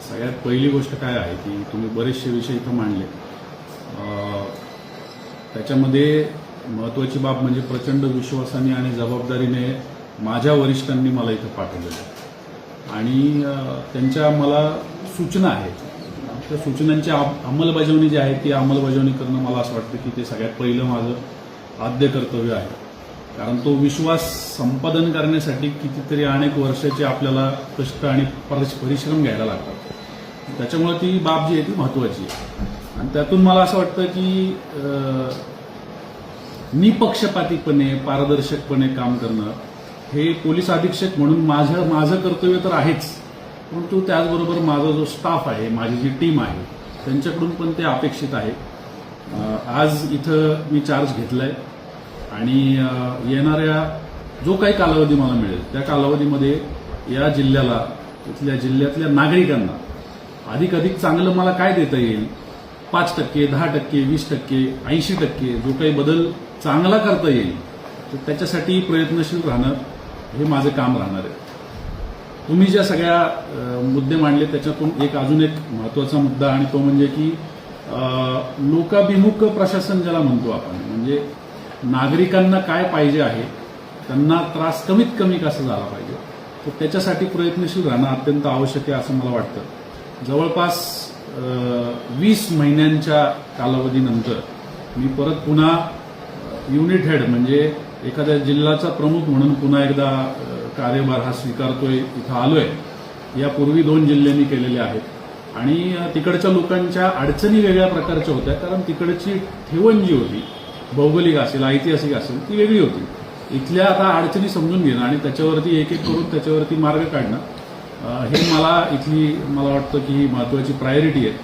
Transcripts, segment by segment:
सगळ्यात पहिली गोष्ट काय आहे की तुम्ही बरेचसे विषय इथं मांडले. त्याच्यामध्ये महत्त्वाची बाब म्हणजे प्रचंड विश्वासाने आणि जबाबदारीने माझ्या वरिष्ठांनी मला इथं पाठवलेलं आहे आणि त्यांच्या मला सूचना आहेत. त्या सूचनांची अंमलबजावणी जी आहे ती अंमलबजावणी करणं मला असं वाटतं की ते सगळ्यात पहिलं माझं आद्य कर्तव्य आहे. कारण तो विश्वास संपादन करण्यासाठी कितीतरी अनेक वर्षाचे आपल्याला कष्ट आणि परिश्रम घ्यायला लागतात. त्याच्यामुळे ती बाब जी आहे ती महत्त्वाची आहे आणि त्यातून मला असं वाटतं की निपक्षपातीपणे पारदर्शकपणे काम करणं हे पोलीस अधीक्षक म्हणून माझं कर्तव्य तर आहेच, परंतु त्याचबरोबर माझा जो स्टाफ आहे, माझी जी टीम आहे त्यांच्याकडून पण ते अपेक्षित आहे. आज इथं मी चार्ज घेतलाय आणि येणाऱ्या जो काही कालावधी मला मिळेल त्या कालावधीमध्ये या जिल्ह्याला, इथल्या जिल्ह्यातल्या नागरिकांना अधिकाधिक चांगलं मला काय देता येईल, 5%, 10%, 20%, 80% जो काही बदल चांगला करता येईल तर त्याच्यासाठी प्रयत्नशील राहणं हे माझं काम राहणार आहे. तुम्ही ज्या सगळ्या मुद्दे मांडले त्याच्यातून अजून एक महत्त्वाचा मुद्दा आणि तो म्हणजे की लोकाभिमुख प्रशासन ज्याला म्हणतो आपण, म्हणजे नागरिकांना काय पाहिजे आहे, त्यांना त्रास कमीत कमी कसा झाला पाहिजे, तर त्याच्यासाठी प्रयत्नशील राहणं अत्यंत आवश्यक आहे असं मला वाटतं. जवळपास 20 महिन्यांच्या कालावधीनंतर मी परत पुन्हा युनिट हेड म्हणजे एखाद्या जिल्ह्याचा प्रमुख म्हणून पुन्हा एकदा कार्यभार हा स्वीकारतोय, इथं आलोय. यापूर्वी 2 जिल्हे मी केलेले आहेत आणि तिकडच्या लोकांच्या अडचणी वेगळ्या प्रकारच्या होत्या, कारण तिकडची ठेवण जी होती, भौगोलिक असेल ऐतिहासिक असेल, ती वेगळी होती. इथल्या आता अडचणी समजून घेणं आणि त्याच्यावरती एक करून त्याच्यावरती मार्ग काढणं हे मला वाटतं की ही महत्त्वाची प्रायोरिटी आहे.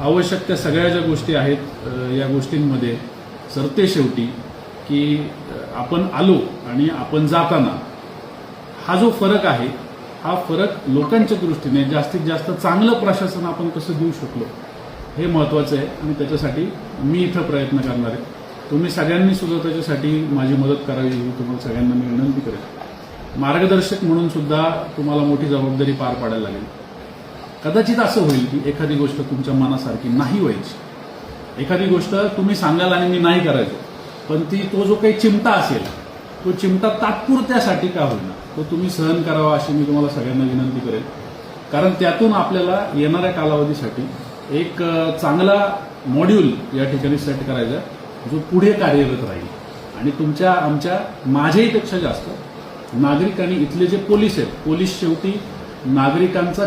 आवश्यक त्या सगळ्या ज्या गोष्टी आहेत या गोष्टींमध्ये सरतेशेवटी की आपण आलो आणि आपण जाताना हा जो फरक आहे, हा फरक लोकांच्या दृष्टीने जास्तीत जास्त चांगलं प्रशासन आपण कसं देऊ शकलो हे महत्त्वाचं आहे आणि त्याच्यासाठी मी इथं प्रयत्न करणार आहे. तुम्ही सगळ्यांनी सुद्धा त्याच्यासाठी माझी मदत करावी ही तुम्हाला सगळ्यांना मी विनंती करेन. मार्गदर्शक म्हणून सुद्धा तुम्हाला मोठी जबाबदारी पार पाडायला लागेल. कदाचित असं होईल की एखादी गोष्ट तुमच्या मनासारखी नाही व्हायची, एखादी गोष्ट तुम्ही सांगाल आणि मी नाही करायचो, पण तो जो काही चिमटा असेल तो चिमटा तात्पुरत्यासाठी का होईना तो तुम्ही सहन करावा अशी मी तुम्हाला सगळ्यांना विनंती करेन. कारण त्यातून आपल्याला येणाऱ्या कालावधीसाठी एक चांगला मॉड्यूल या ठिकाणी सेट करायचा जो पुढे कार्यरत राहील आणि माझ्याही पेक्षा जास्त नागरिकांनी, इथले जे पोलीस आहेत, पोलीस शेवटी नागरिकांचा